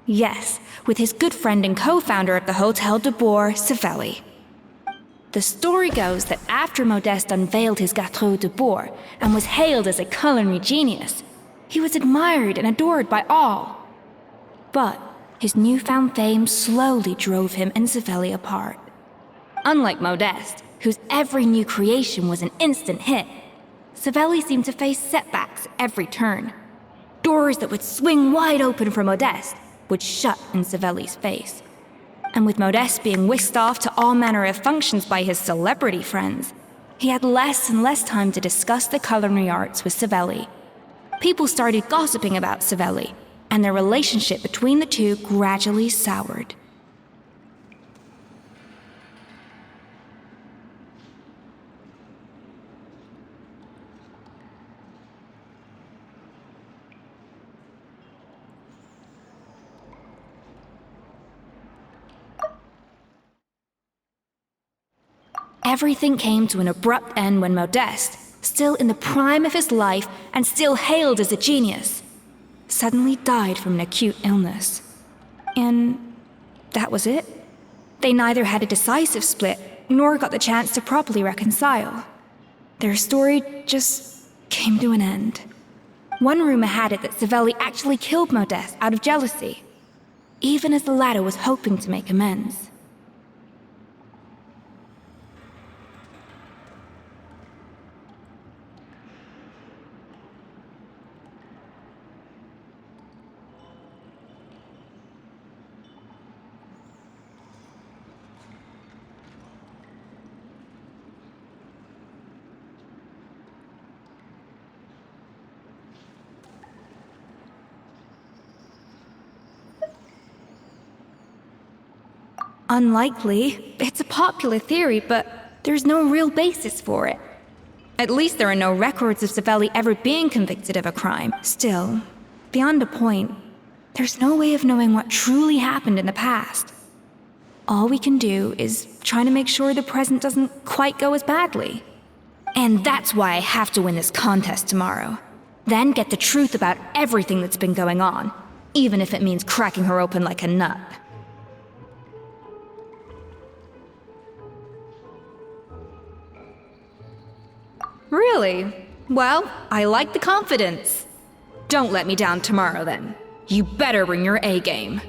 Yes, with his good friend and co-founder of the Hotel de Bourg, Savelli. The story goes that after Modeste unveiled his Gâteau de Bourg and was hailed as a culinary genius, he was admired and adored by all. But his newfound fame slowly drove him and Savelli apart. Unlike Modeste, whose every new creation was an instant hit, Savelli seemed to face setbacks at every turn. Doors that would swing wide open for Modeste would shut in Savelli's face. And with Modeste being whisked off to all manner of functions by his celebrity friends, he had less and less time to discuss the culinary arts with Savelli. People started gossiping about Savelli, and their relationship between the two gradually soured. Everything came to an abrupt end when Modeste, still in the prime of his life and still hailed as a genius, suddenly died from an acute illness. And that was it. They neither had a decisive split, nor got the chance to properly reconcile. Their story just came to an end. One rumor had it that Savelli actually killed Modeste out of jealousy, even as the latter was hoping to make amends. Unlikely. It's a popular theory, but there's no real basis for it. At least there are no records of Savelli ever being convicted of a crime. Still, beyond a point, there's no way of knowing what truly happened in the past. All we can do is try to make sure the present doesn't quite go as badly. And that's why I have to win this contest tomorrow. Then get the truth about everything that's been going on, even if it means cracking her open like a nut. Really? Well, I like the confidence. Don't let me down tomorrow, then. You better bring your A game.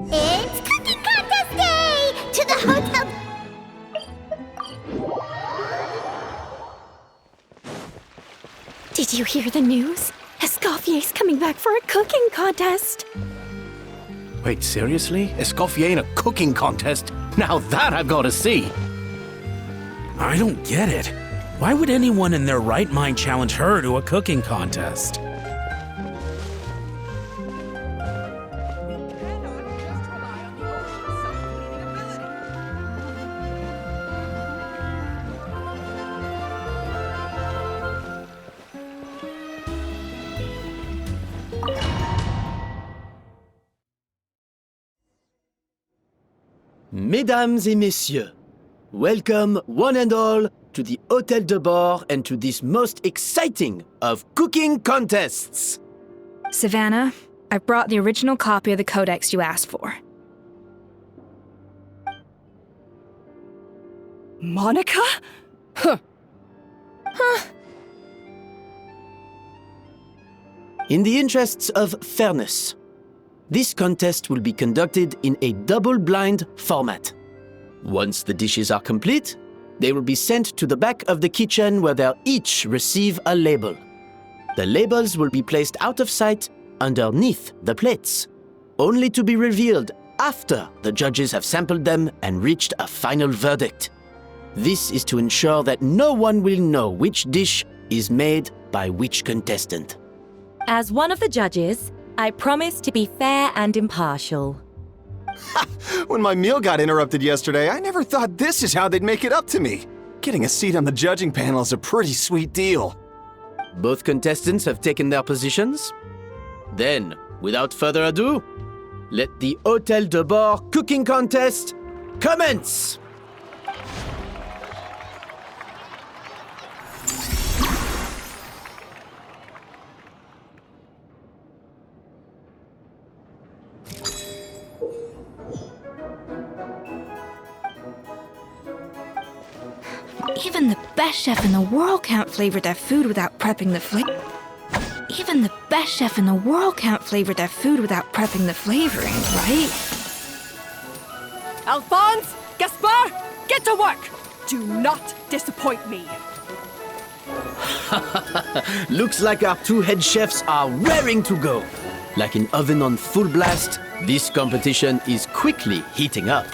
It's Cooking Contest Day! To the hotel! Did you hear the news? Escoffier's coming back for a cooking contest. Wait, seriously? Escoffier in a cooking contest? Now that I've got to see! I don't get it. Why would anyone in their right mind challenge her to a cooking contest? Mesdames et messieurs, welcome one and all to the Hôtel de Bord and to this most exciting of cooking contests. Savannah, I brought the original copy of the codex you asked for. Monica? Huh. In the interests of fairness, this contest will be conducted in a double-blind format. Once the dishes are complete, they will be sent to the back of the kitchen where they'll each receive a label. The labels will be placed out of sight underneath the plates, only to be revealed after the judges have sampled them and reached a final verdict. This is to ensure that no one will know which dish is made by which contestant. As one of the judges, I promise to be fair and impartial. When my meal got interrupted yesterday, I never thought this is how they'd make it up to me. Getting a seat on the judging panel is a pretty sweet deal. Both contestants have taken their positions. Then, without further ado, let the Hôtel de Bord cooking contest commence! Even the best chef in the world can't flavor their food without prepping the flavor. Even the best chef in the world can't flavor their food without prepping the flavoring, right? Alphonse! Gaspard! Get to work! Do not disappoint me! Looks like our two head chefs are raring to go. Like an oven on full blast, this competition is quickly heating up.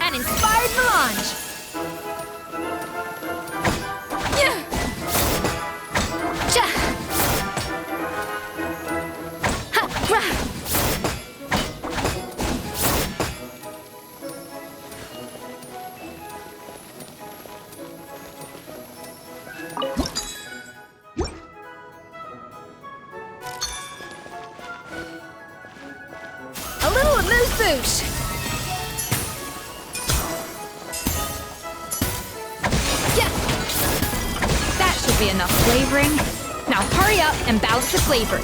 An inspired melange! Yeah. Cha. Ha. Rah. A little amuse-bouche! Be enough flavoring. Now hurry up and balance the flavors.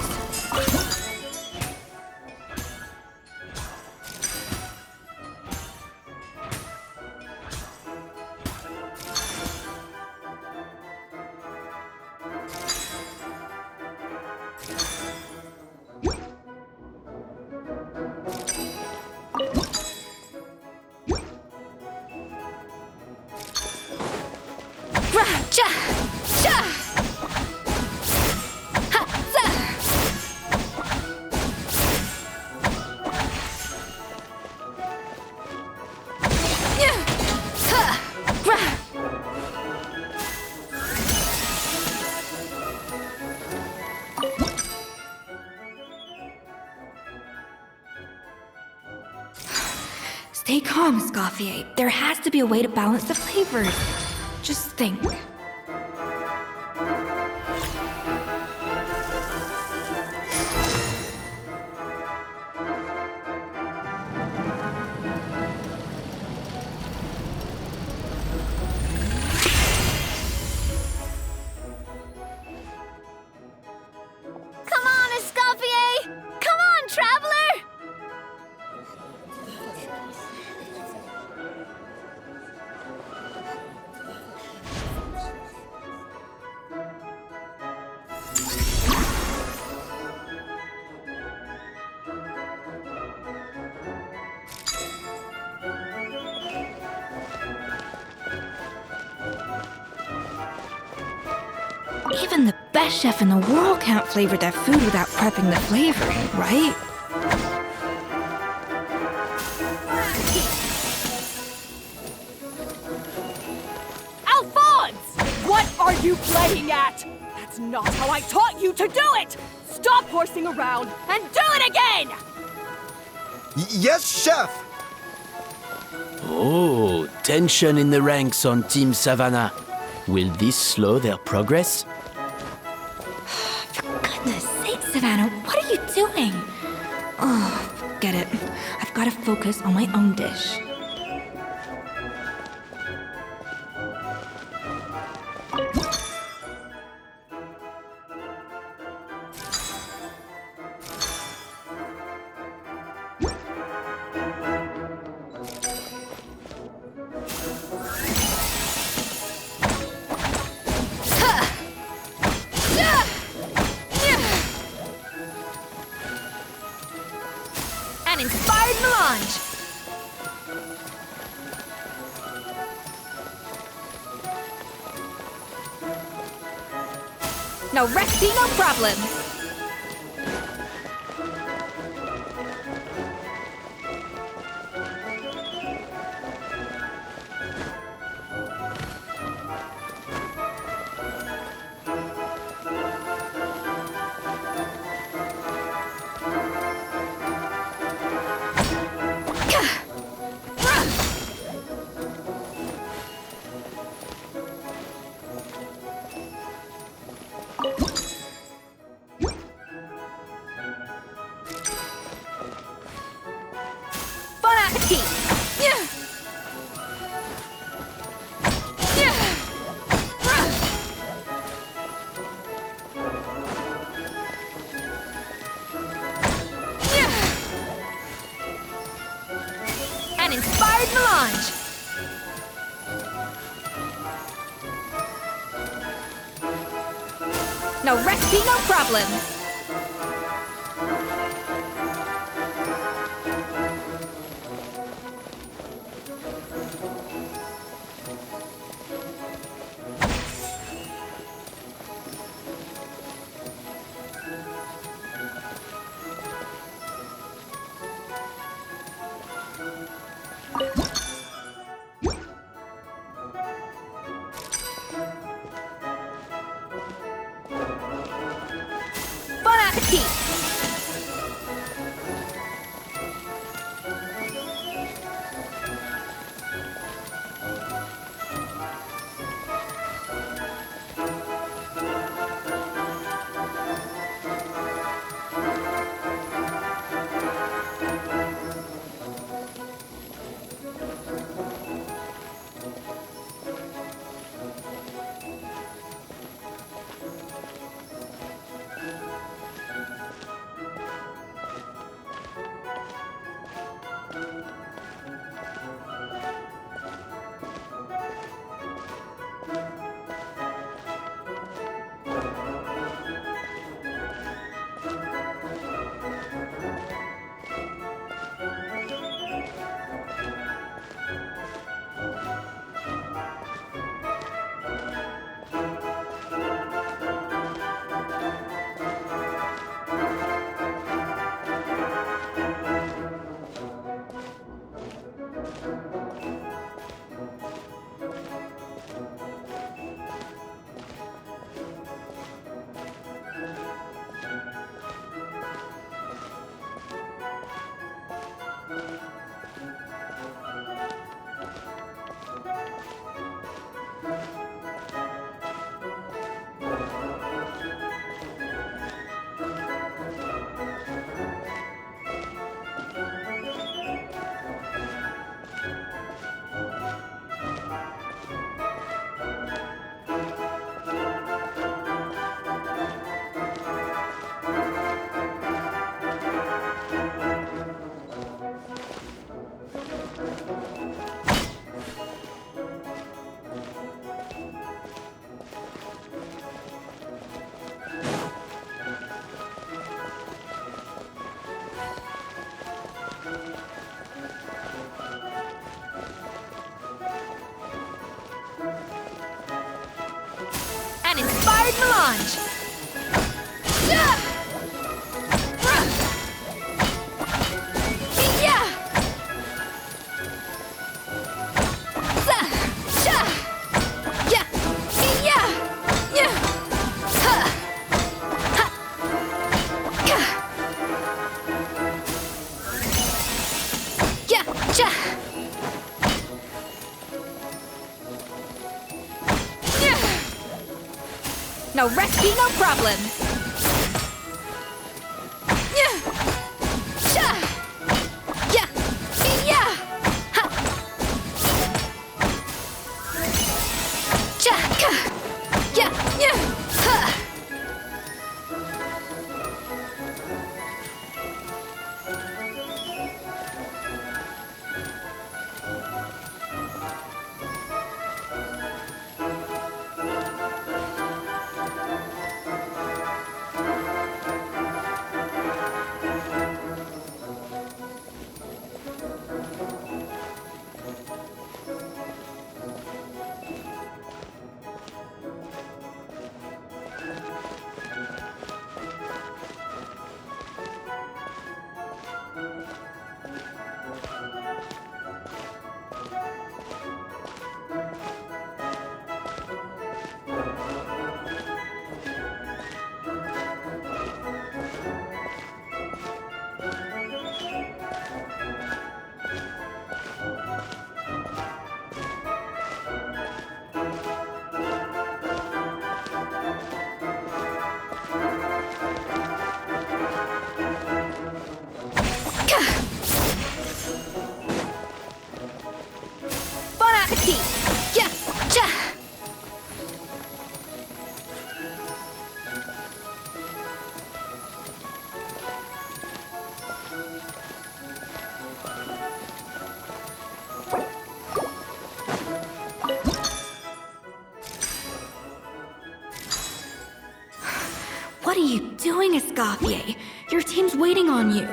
Cha! Cha! Stay calm, Escoffier. There has to be a way to balance the flavors. Just think. Come on, Escoffier! Come on, traveler! Even the best chef in the world can't flavor their food without prepping the flavoring, right? Alphonse! What are you playing at? That's not how I taught you to do it! Stop horsing around and do it again! Yes, chef! Oh, tension in the ranks on Team Savannah. Will this slow their progress? For goodness sake, Savannah, what are you doing? Oh, forget I've got to focus on my own dish. An inspired melange! No recipe, no problem! Bon appetit! An inspired melange! No recipe, no problem! Bon appetit! An inspired melange! No recipe, no problem. Escoffier. Your team's waiting on you. No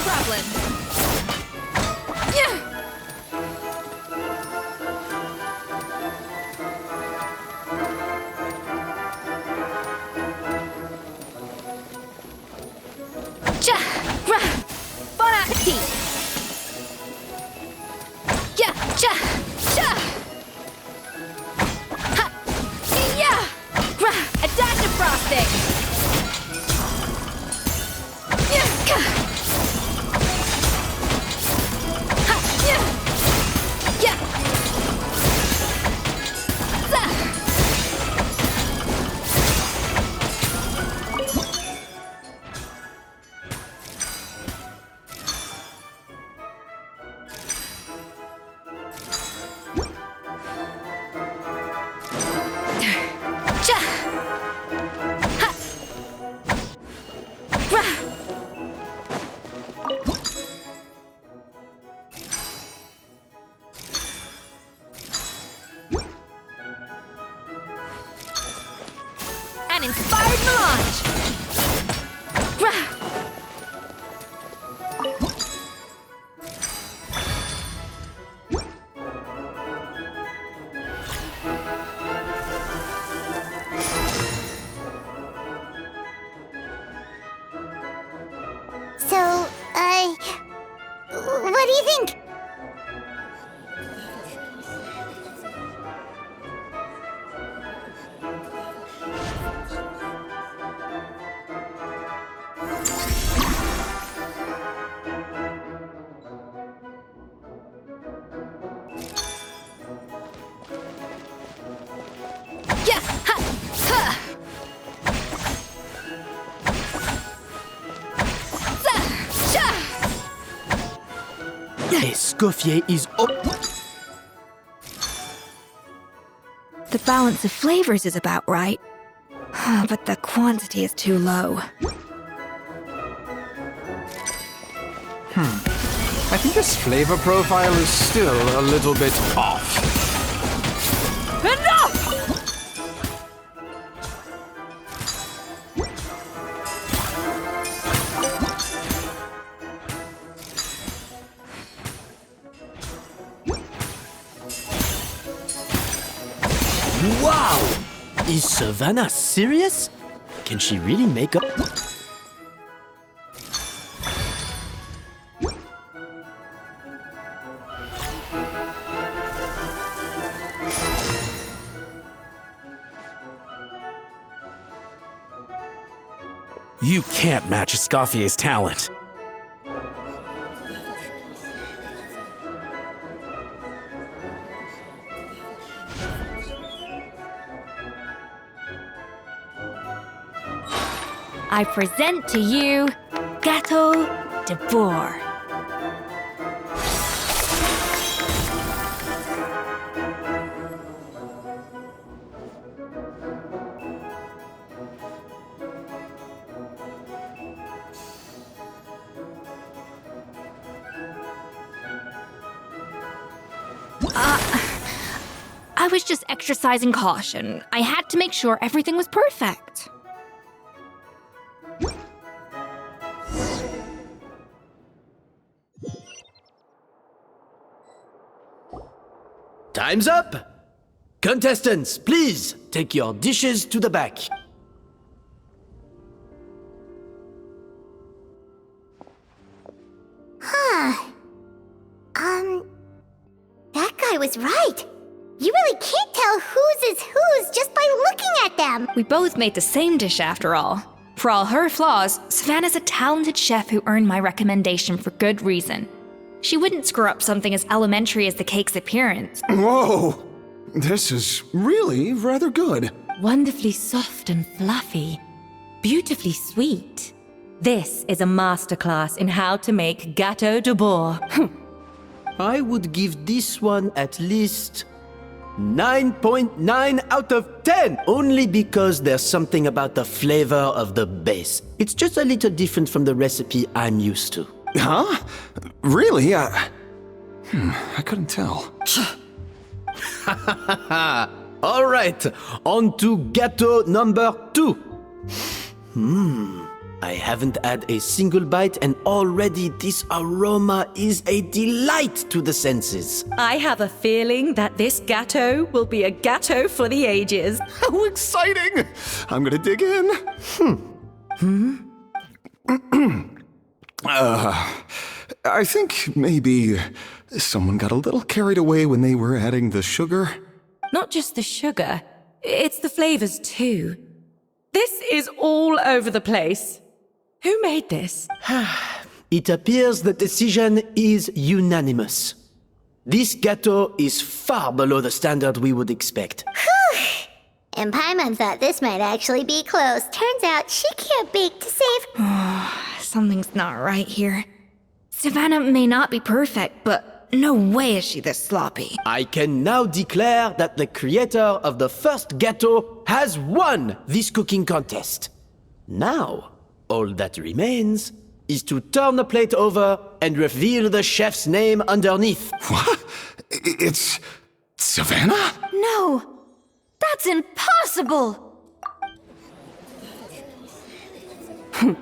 problem. Yeah. Cha! Ra! Bon appetit! Yeah! Cha! Cha! Ha! Yeah! Ra! A dash of frosting! Yeah! Ka! Ha! Yeah! Yeah! Za! Cha! Ha! Ra! An inspired melange! Ra! So, what do you think? Yeah! Ha! Ha! Za! Cha! Escoffier is up. The balance of flavors is about right. But the quantity is too low. I think this flavor profile is still a little bit off. Enough! Wow! Is Savannah serious? Can she really make up? You can't match Escoffier's talent. I present to you Gâteau de Bourg. I was just exercising caution. I had to make sure everything was perfect. Time's up! Contestants, please take your dishes to the back. That guy was right. You really can't tell whose is whose just by looking at them. We both made the same dish after all. For all her flaws, Savannah's a talented chef who earned my recommendation for good reason. She wouldn't screw up something as elementary as the cake's appearance. Whoa! This is really rather good. Wonderfully soft and fluffy. Beautifully sweet. This is a masterclass in how to make Gâteau de Bourg. I would give this one at least 9.9 out of 10, only because there's something about the flavor of the base. It's just a little different from the recipe I'm used to. Huh? Really? I couldn't tell. All right, on to gâteau number 2. I haven't had a single bite and already this aroma is a delight to the senses. I have a feeling that this gâteau will be a gâteau for the ages. How exciting! I'm gonna dig in. I think maybe someone got a little carried away when they were adding the sugar. Not just the sugar, it's the flavors too. This is all over the place. Who made this? It appears the decision is unanimous. This gâteau is far below the standard we would expect. And Paimon thought this might actually be close. Turns out she can't bake to save. Something's not right here. Savannah may not be perfect, but no way is she this sloppy. I can now declare that the creator of the first gâteau has won this cooking contest. Now, all that remains is to turn the plate over and reveal the chef's name underneath. What? It's Savannah? No! That's impossible! Hey,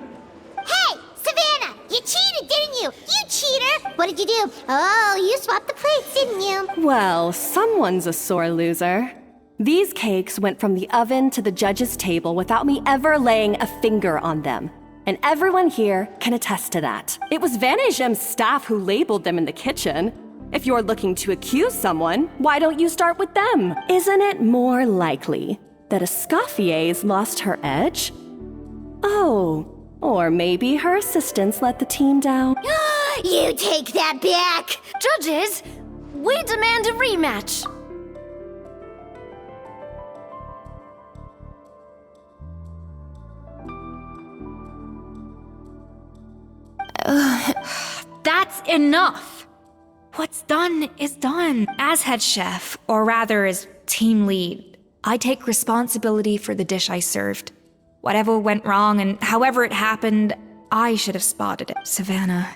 Savannah! You cheated, didn't you? You cheater! What did you do? Oh, you swapped the plates, didn't you? Well, someone's a sore loser. These cakes went from the oven to the judge's table without me ever laying a finger on them. And everyone here can attest to that. It was Van Gem's staff who labeled them in the kitchen. If you're looking to accuse someone, why don't you start with them? Isn't it more likely that Escoffier's lost her edge? Oh, or maybe her assistants let the team down. You take that back! Judges, we demand a rematch! That's enough! What's done is done. As head chef, or rather as team lead, I take responsibility for the dish I served. Whatever went wrong and however it happened, I should have spotted it. Savannah,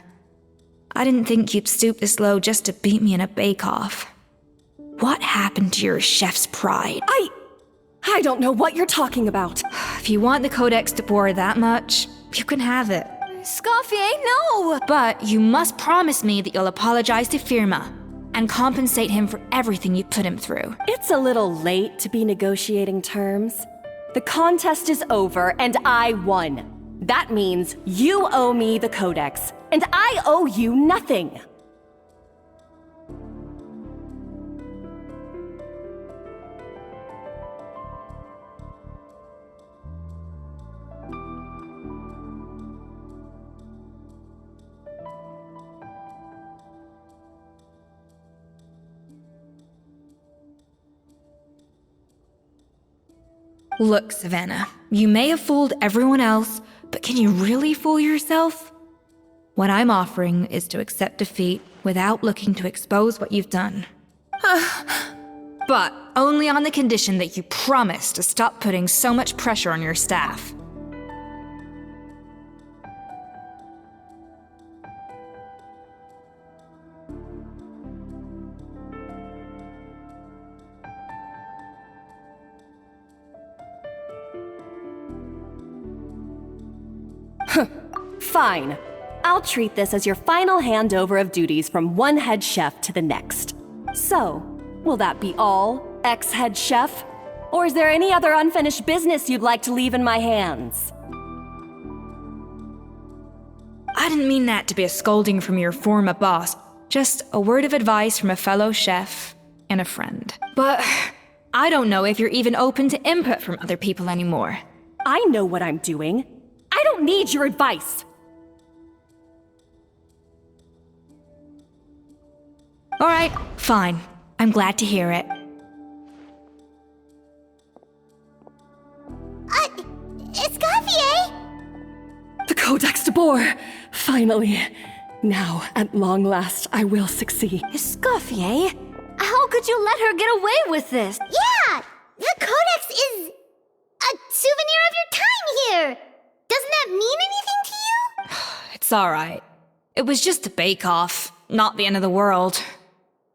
I didn't think you'd stoop this low just to beat me in a bake-off. What happened to your chef's pride? I don't know what you're talking about. If you want the Codex de Boer that much, you can have it. Escoffier, no! But you must promise me that you'll apologize to Firma and compensate him for everything you put him through. It's a little late to be negotiating terms. The contest is over and I won. That means you owe me the Codex, and I owe you nothing. Look, Savannah, you may have fooled everyone else, but can you really fool yourself? What I'm offering is to accept defeat without looking to expose what you've done. But only on the condition that you promise to stop putting so much pressure on your staff. Fine. I'll treat this as your final handover of duties from one head chef to the next. So, will that be all, ex-head chef? Or is there any other unfinished business you'd like to leave in my hands? I didn't mean that to be a scolding from your former boss, just a word of advice from a fellow chef and a friend. But I don't know if you're even open to input from other people anymore. I know what I'm doing. I don't need your advice. All right, fine. I'm glad to hear it. Escoffier! The Codex de Boer! Finally. Now, at long last, I will succeed. Escoffier? How could you let her get away with this? Yeah! The Codex is a souvenir of your time here! Doesn't that mean anything to you? It's all right. It was just a bake-off, not the end of the world.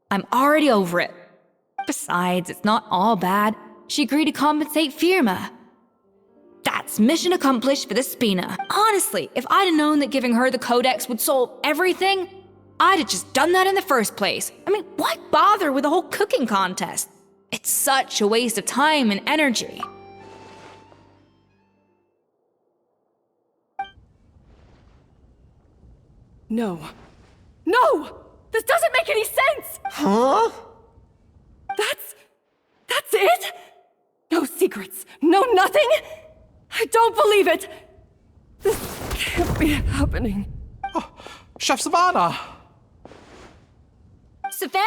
I'm already over it. Besides, it's not all bad. She agreed to compensate Firma. That's mission accomplished for the Spina. Honestly, if I'd have known that giving her the Codex would solve everything, I'd have just done that in the first place. I mean, why bother with the whole cooking contest? It's such a waste of time and energy. No. No! This doesn't make any sense! Huh? That's it? No secrets, no nothing? I don't believe it! This can't be happening. Oh, Chef Savannah! Savannah?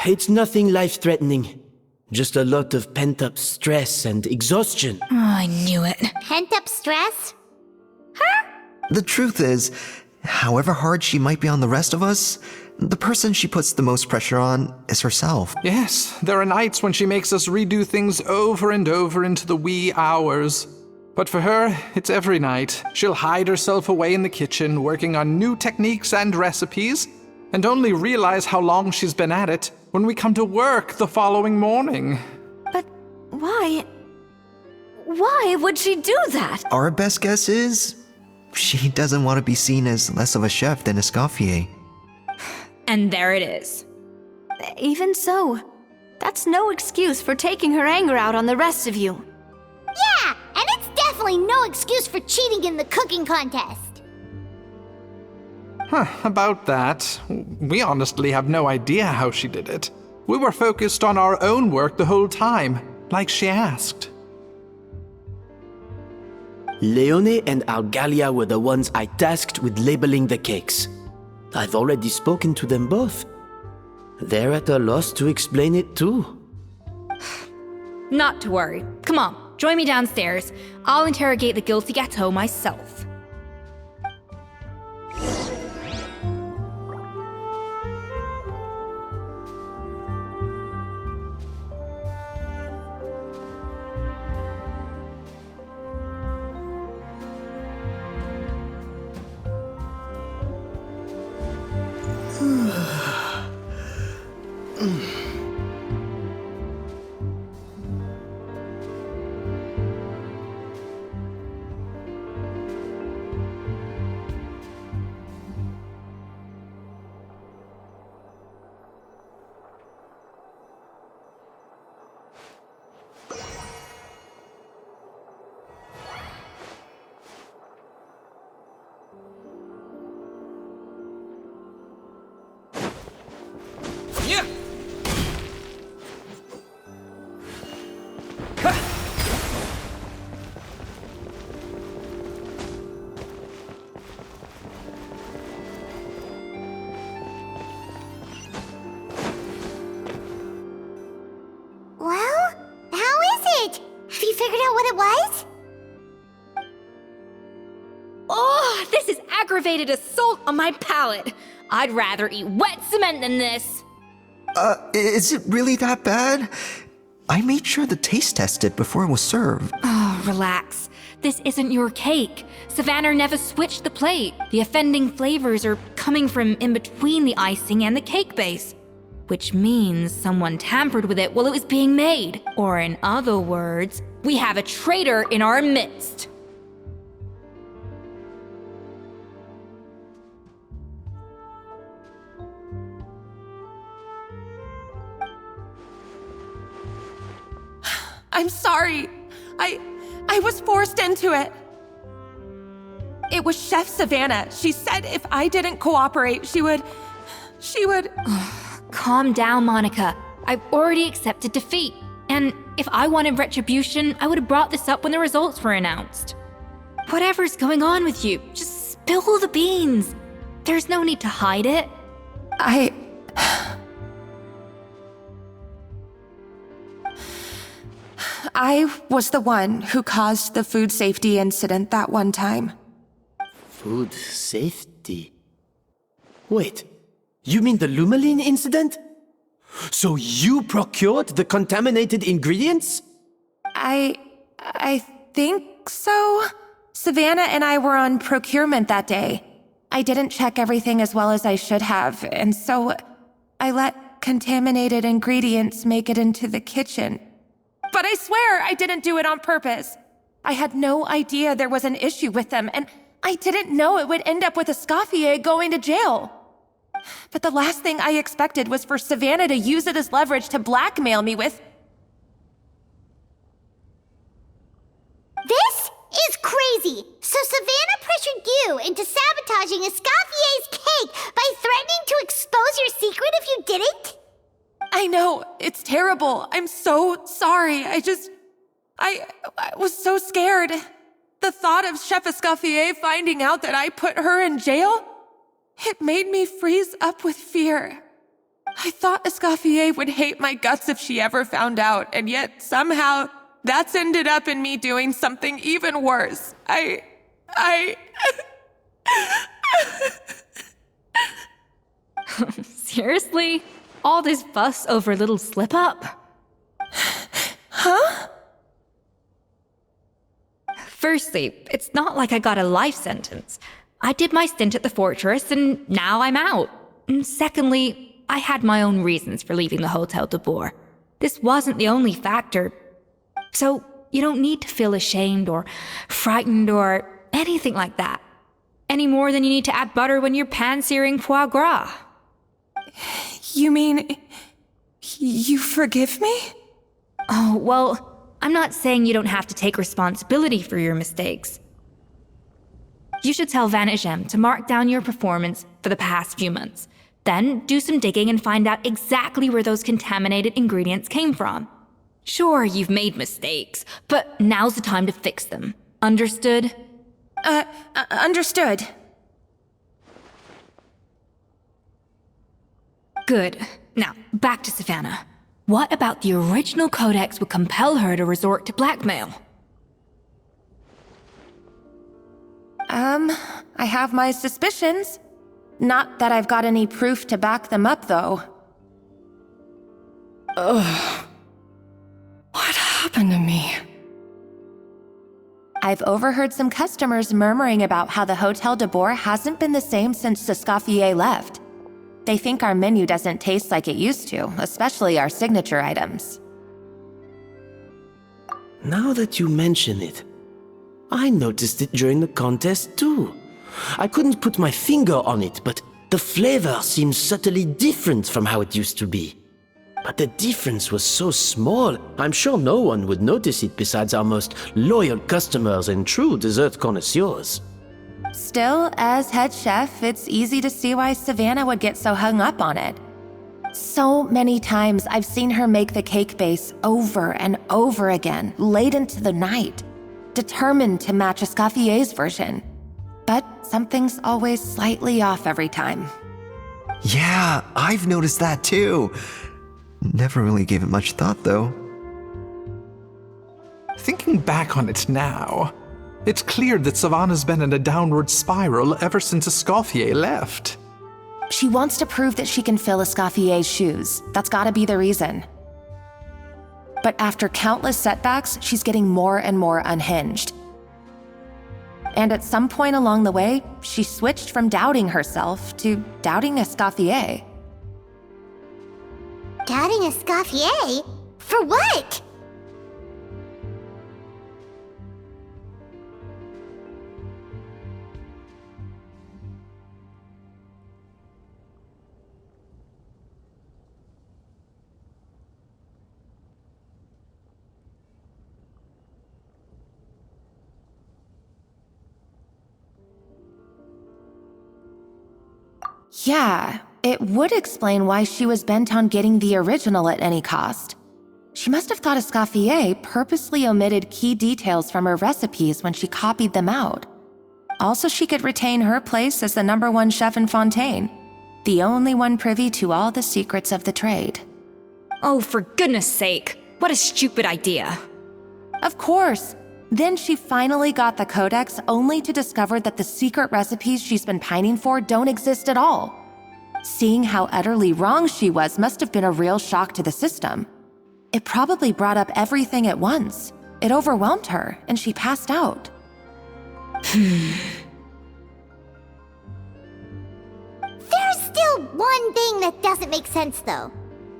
It's nothing life-threatening. Just a lot of pent-up stress and exhaustion. Oh, I knew it. Pent-up stress? The truth is, however hard she might be on the rest of us, the person she puts the most pressure on is herself. Yes, there are nights when she makes us redo things over and over into the wee hours. But for her, it's every night. She'll hide herself away in the kitchen, working on new techniques and recipes, and only realize how long she's been at it when we come to work the following morning. But why? Why would she do that? Our best guess is she doesn't want to be seen as less of a chef than Escoffier. And there it is. Even so, that's no excuse for taking her anger out on the rest of you. Yeah, and it's definitely no excuse for cheating in the cooking contest. About that, we honestly have no idea how she did it. We were focused on our own work the whole time, like she asked. Leone and Argalia were the ones I tasked with labeling the cakes. I've already spoken to them both. They're at a loss to explain it too. Not to worry. Come on, join me downstairs. I'll interrogate the guilty gâteau myself. Well, how is it? Have you figured out what it was? Oh, this is aggravated assault on my palate. I'd rather eat wet cement than this. Is it really that bad? I made sure the taste tested before it was served. Oh, relax. This isn't your cake. Savannah never switched the plate. The offending flavors are coming from in between the icing and the cake base, which means someone tampered with it while it was being made. Or in other words, we have a traitor in our midst. I'm sorry. I was forced into it. It was Chef Savannah. She said if I didn't cooperate, she would... Calm down, Monica. I've already accepted defeat. And if I wanted retribution, I would have brought this up when the results were announced. Whatever's going on with you, just spill the beans. There's no need to hide it. I was the one who caused the food safety incident that one time. Food safety? Wait, you mean the Lumaline incident? So you procured the contaminated ingredients? I think so. Savannah and I were on procurement that day. I didn't check everything as well as I should have, and so I let contaminated ingredients make it into the kitchen. But I swear I didn't do it on purpose. I had no idea there was an issue with them, and I didn't know it would end up with Escoffier going to jail. But the last thing I expected was for Savannah to use it as leverage to blackmail me with... This is crazy! So Savannah pressured you into sabotaging Escoffier's cake by threatening to expose your secret if you didn't? I know, it's terrible. I'm so sorry. I was so scared. The thought of Chef Escoffier finding out that I put her in jail, it made me freeze up with fear. I thought Escoffier would hate my guts if she ever found out, and yet somehow that's ended up in me doing something even worse. Seriously? All this fuss over a little slip-up? Huh? Firstly, it's not like I got a life sentence. I did my stint at the fortress, and now I'm out. And secondly, I had my own reasons for leaving the Hotel de Boer. This wasn't the only factor. So, you don't need to feel ashamed or frightened or anything like that. Any more than you need to add butter when you're pan-searing foie gras. You mean... you forgive me? Oh, well, I'm not saying you don't have to take responsibility for your mistakes. You should tell Vanagem to mark down your performance for the past few months. Then do some digging and find out exactly where those contaminated ingredients came from. Sure, you've made mistakes, but now's the time to fix them. Understood? Understood. Good. Now, back to Savannah. What about the original codex would compel her to resort to blackmail? I have my suspicions. Not that I've got any proof to back them up, though. Ugh. What happened to me? I've overheard some customers murmuring about how the Hotel de Boer hasn't been the same since Escoffier left. They think our menu doesn't taste like it used to, especially our signature items. Now that you mention it, I noticed it during the contest too. I couldn't put my finger on it, but the flavor seems subtly different from how it used to be. But the difference was so small, I'm sure no one would notice it besides our most loyal customers and true dessert connoisseurs. Still, as head chef, it's easy to see why Savannah would get so hung up on it. So many times I've seen her make the cake base over and over again, late into the night, determined to match Escoffier's version. But something's always slightly off every time. Yeah, I've noticed that too. Never really gave it much thought, though. Thinking back on it now, it's clear that Savannah's been in a downward spiral ever since Escoffier left. She wants to prove that she can fill Escoffier's shoes. That's gotta be the reason. But after countless setbacks, she's getting more and more unhinged. And at some point along the way, she switched from doubting herself to doubting Escoffier. Doubting Escoffier? For what? Yeah, it would explain why she was bent on getting the original at any cost. She must have thought Escoffier purposely omitted key details from her recipes when she copied them out. Also, she could retain her place as the #1 chef in Fontaine. the only one privy to all the secrets of the trade. Oh, for goodness sake. What a stupid idea. Of course. Then she finally got the codex only to discover that the secret recipes she's been pining for don't exist at all. Seeing how utterly wrong she was must have been a real shock to the system. It probably brought up everything at once. It overwhelmed her, and she passed out. There's still one thing that doesn't make sense, though.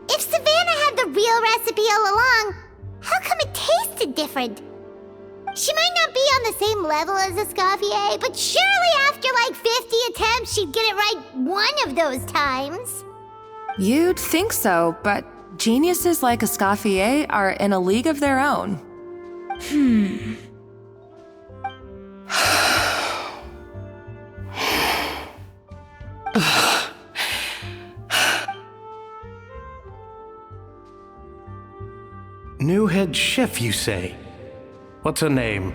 If Savannah had the real recipe all along, how come it tasted different? She might not be on the same level as Escoffier, but surely after like 50 attempts, she'd get it right one of those times. You'd think so, but geniuses like Escoffier are in a league of their own. New head chef, you say? What's her name?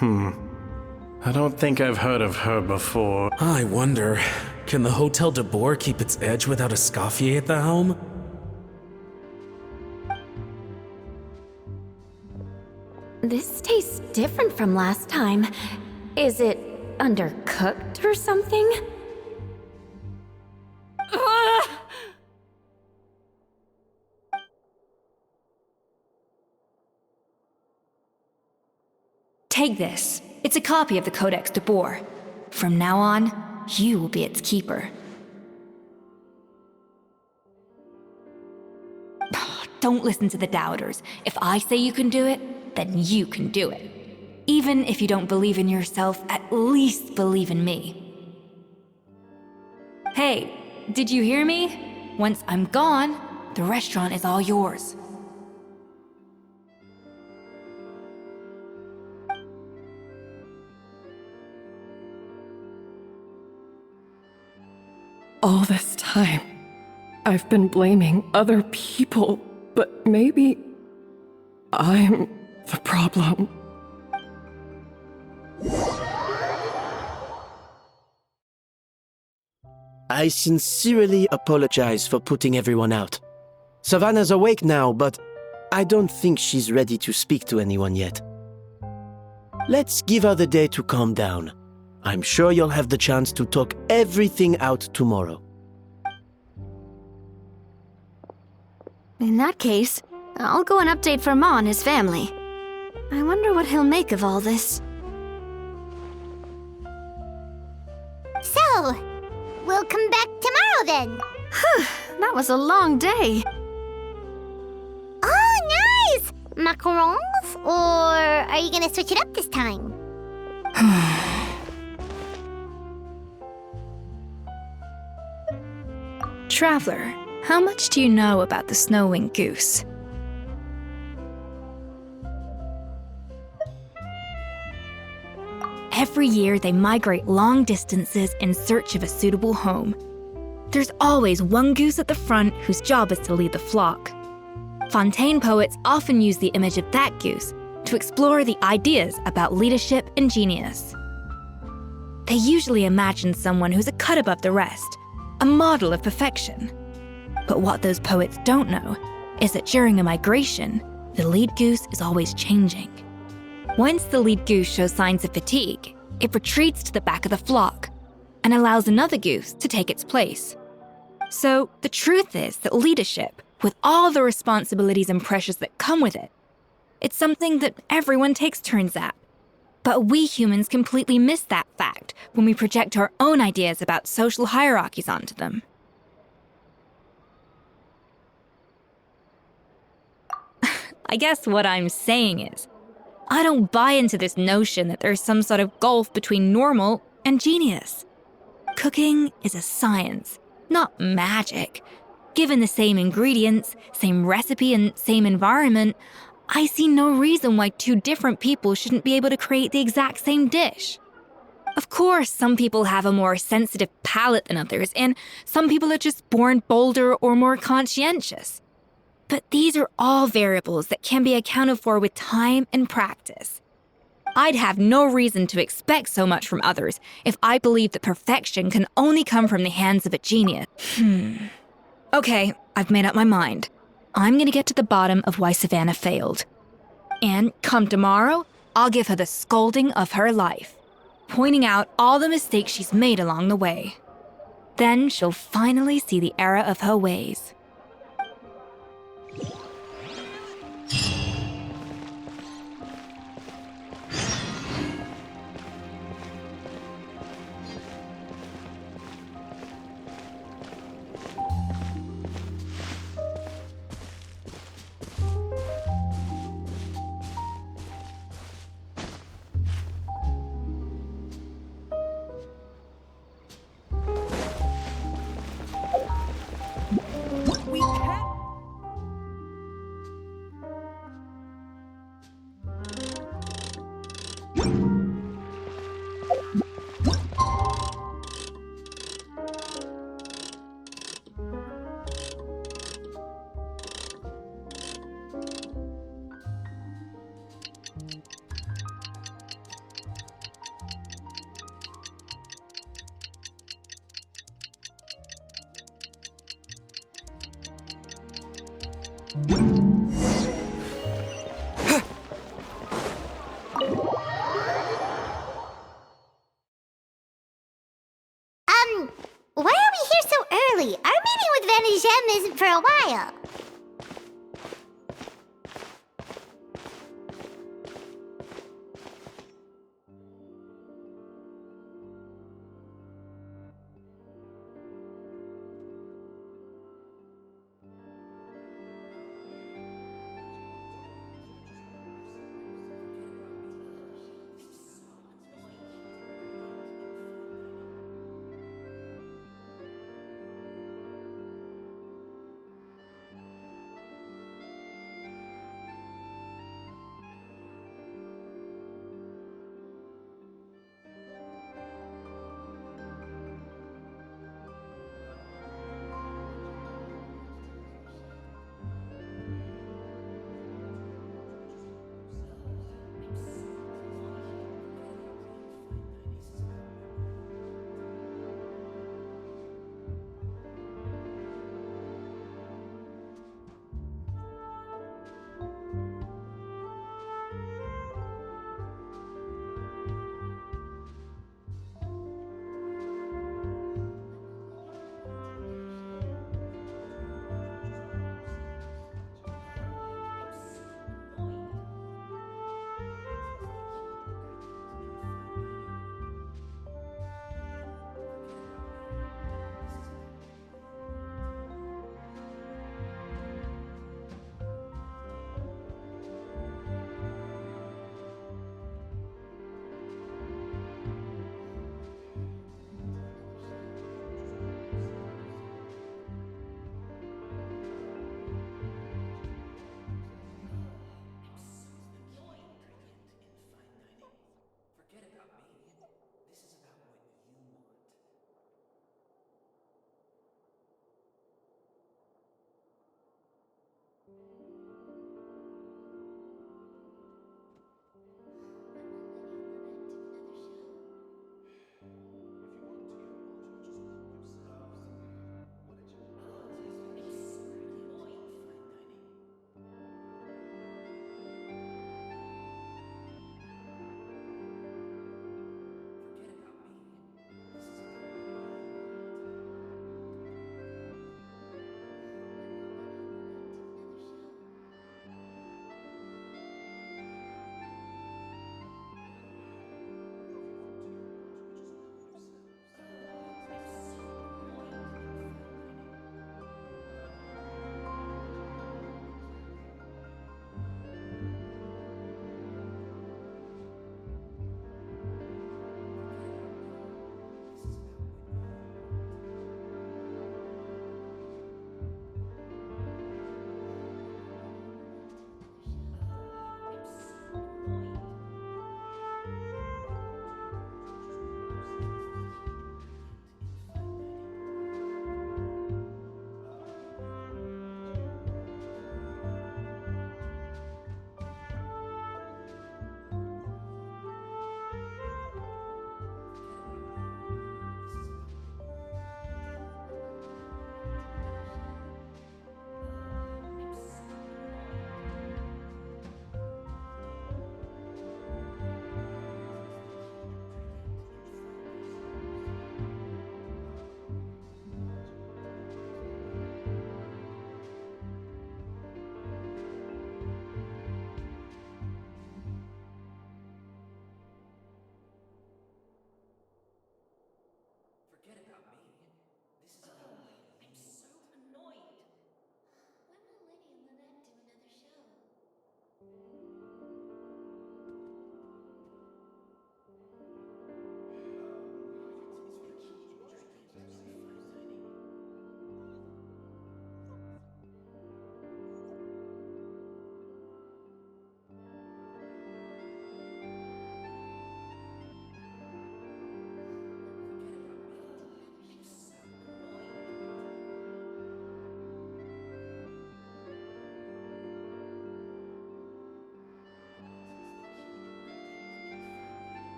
I don't think I've heard of her before. I wonder, can the Hotel de Boer keep its edge without Escoffier at the helm? This tastes different from last time. Is it undercooked or something? Take this. It's a copy of the Codex de Boer. From now on, you will be its keeper. Don't listen to the doubters. If I say you can do it, then you can do it. Even if you don't believe in yourself, at least believe in me. Hey, did you hear me? Once I'm gone, the restaurant is all yours. All this time, I've been blaming other people, but maybe I'm the problem. I sincerely apologize for putting everyone out. Savannah's awake now, but I don't think she's ready to speak to anyone yet. Let's give her the day to calm down. I'm sure you'll have the chance to talk everything out tomorrow. In that case, I'll go and update Verma and his family. I wonder what he'll make of all this. So, we'll come back tomorrow then. That was a long day. Oh, nice! Macarons? Or are you gonna switch it up this time? Traveler, how much do you know about the snow-winged goose? Every year, they migrate long distances in search of a suitable home. There's always one goose at the front whose job is to lead the flock. Fontaine poets often use the image of that goose to explore the ideas about leadership and genius. They usually imagine someone who's a cut above the rest, a model of perfection. But what those poets don't know is that during a migration, the lead goose is always changing. Once the lead goose shows signs of fatigue, it retreats to the back of the flock and allows another goose to take its place. So the truth is that leadership, with all the responsibilities and pressures that come with it, it's something that everyone takes turns at. But we humans completely miss that fact when we project our own ideas about social hierarchies onto them. I guess what I'm saying is, I don't buy into this notion that there's some sort of gulf between normal and genius. Cooking is a science, not magic. Given the same ingredients, same recipe, and same environment, I see no reason why two different people shouldn't be able to create the exact same dish. Of course, some people have a more sensitive palate than others, and some people are just born bolder or more conscientious. But these are all variables that can be accounted for with time and practice. I'd have no reason to expect so much from others if I believed that perfection can only come from the hands of a genius. Okay, I've made up my mind. I'm gonna get to the bottom of why Savannah failed. And come tomorrow, I'll give her the scolding of her life, pointing out all the mistakes she's made along the way. Then she'll finally see the error of her ways. Why are we here so early? Our meeting with Vanigem isn't for a while.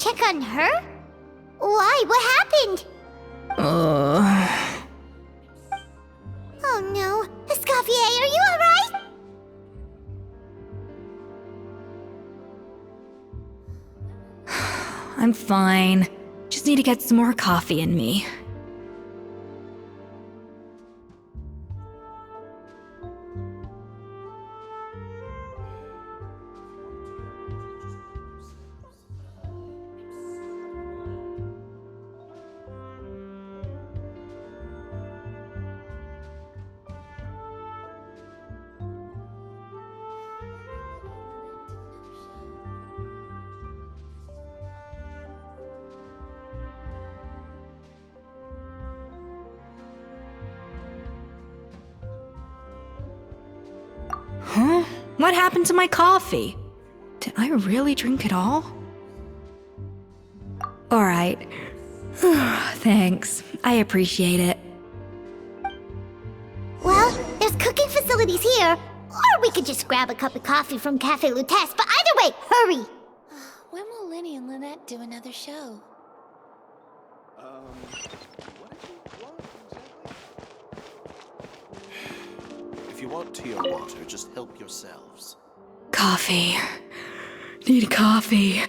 check on her? Why? What happened? Oh no. Escoffier, are you alright? I'm fine. Just need to get some more coffee in me. Huh? What happened to my coffee? Did I really drink it all? Alright. Thanks. I appreciate it. Well, there's cooking facilities here. Or we could just grab a cup of coffee from Cafe Lutece, but either way, hurry! When will Lenny and Lynette do another show? If you want tea or water, just help yourselves. Coffee. Need coffee.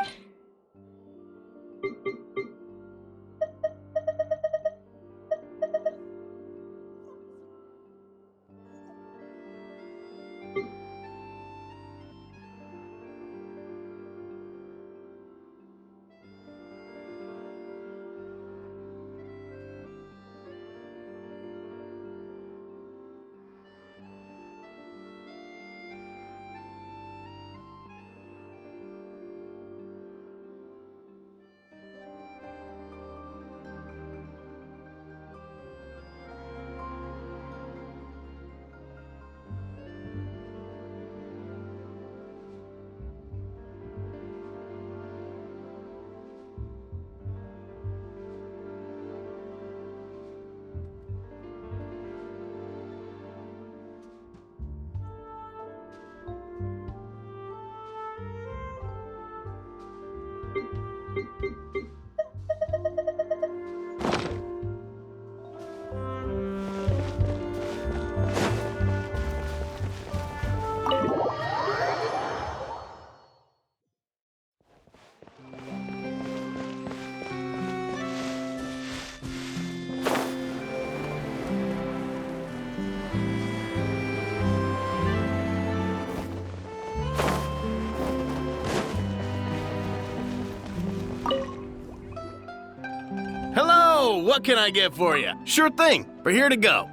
Hello! What can I get for you? Sure thing. We're here to go.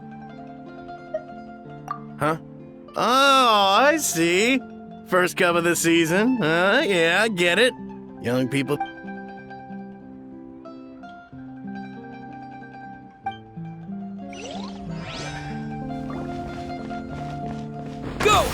Huh? Oh, I see. First cup of the season. Yeah, I get it. Young people... Go!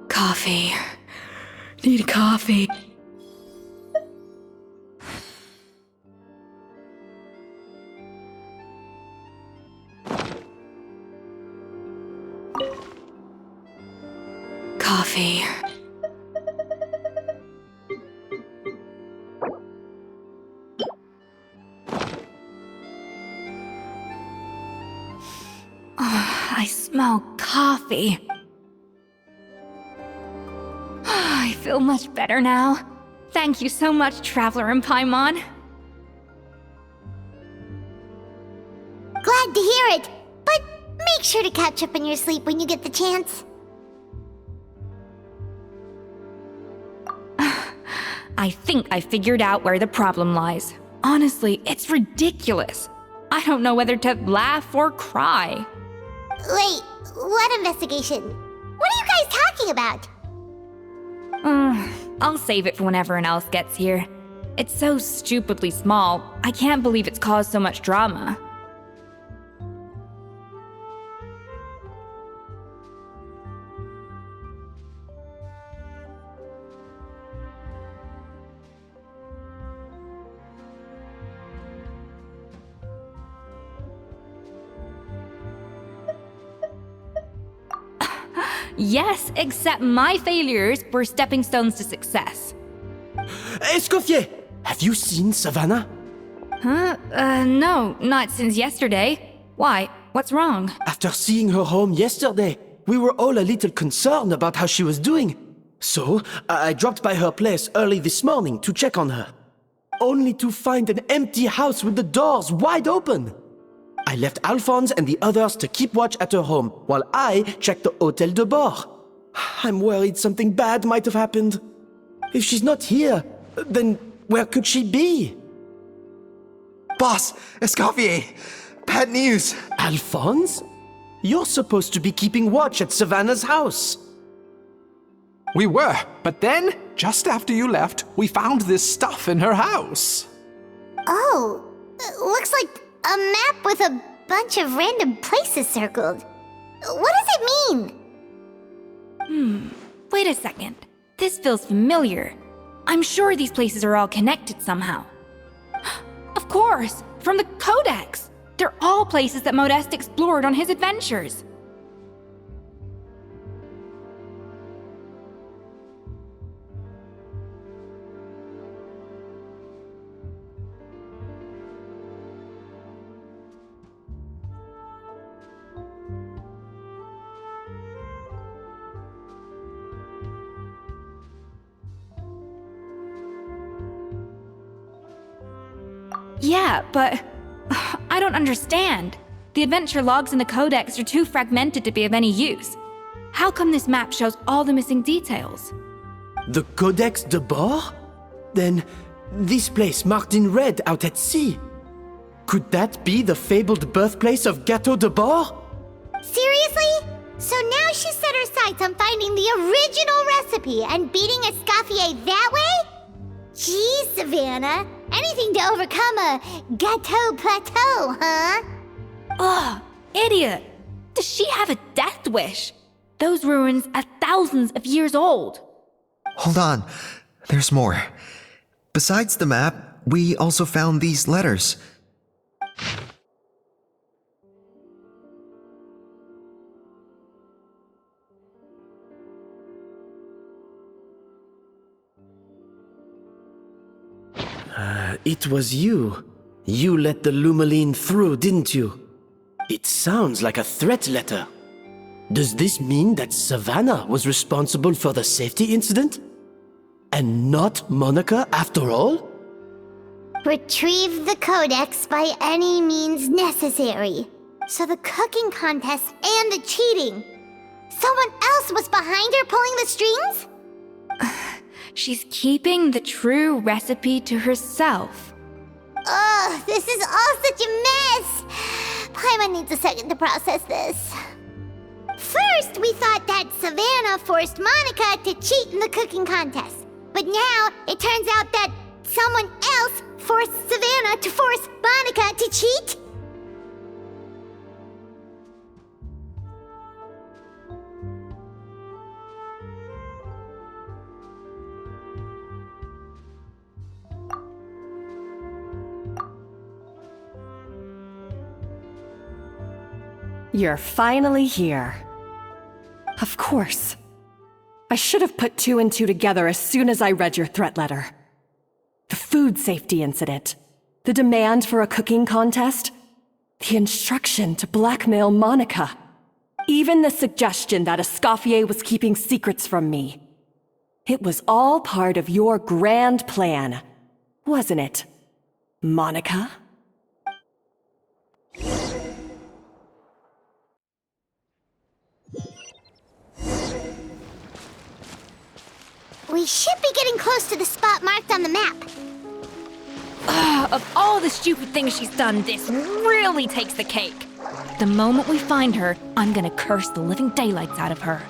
Coffee. Need coffee. Coffee. I smell coffee. I feel much better now. Thank you so much, Traveler and Paimon. Glad to hear it, but make sure to catch up in your sleep when you get the chance. I think I figured out where the problem lies. Honestly, it's ridiculous. I don't know whether to laugh or cry. Wait, what investigation? What are you guys talking about? I'll save it for when everyone else gets here. It's so stupidly small, I can't believe it's caused so much drama. Yes, except my failures were stepping stones to success. Escoffier, have you seen Savannah? Huh? No, not since yesterday. Why? What's wrong? After seeing her home yesterday, we were all a little concerned about how she was doing. So, I dropped by her place early this morning to check on her. Only to find an empty house with the doors wide open. I left Alphonse and the others to keep watch at her home, while I checked the Hôtel de Bord. I'm worried something bad might have happened. If she's not here, then where could she be? Boss, Escoffier, bad news. Alphonse? You're supposed to be keeping watch at Savannah's house. We were, but then, just after you left, we found this stuff in her house. Oh, looks like a map with a bunch of random places circled. What does it mean? Wait a second. This feels familiar. I'm sure these places are all connected somehow. Of course, from the Codex. They're all places that Modeste explored on his adventures. Yeah, but I don't understand. The adventure logs in the Codex are too fragmented to be of any use. How come this map shows all the missing details? The Codex de Bord? Then, this place marked in red out at sea. Could that be the fabled birthplace of Gâteau de Bord? Seriously? So now she set her sights on finding the original recipe and beating Escoffier that way? Geez, Savannah. Anything to overcome a gâteau plateau, huh? Ugh, idiot! Does she have a death wish? Those ruins are thousands of years old. Hold on, there's more. Besides the map, we also found these letters. It was you. You let the Lumaline through, didn't you? It sounds like a threat letter. Does this mean that Savannah was responsible for the safety incident? And not Monica after all? Retrieve the Codex by any means necessary. So the cooking contest and the cheating. Someone else was behind her pulling the strings? She's keeping the true recipe to herself. Ugh, this is all such a mess! Paimon needs a second to process this. First, we thought that Savannah forced Monica to cheat in the cooking contest. But now, it turns out that someone else forced Savannah to force Monica to cheat? You're finally here. Of course. I should have put two and two together as soon as I read your threat letter. The food safety incident, the demand for a cooking contest, the instruction to blackmail Monica, even the suggestion that Escoffier was keeping secrets from me. It was all part of your grand plan, wasn't it, Monica? We should be getting close to the spot marked on the map. Of all the stupid things she's done, this really takes the cake. The moment we find her, I'm gonna curse the living daylights out of her.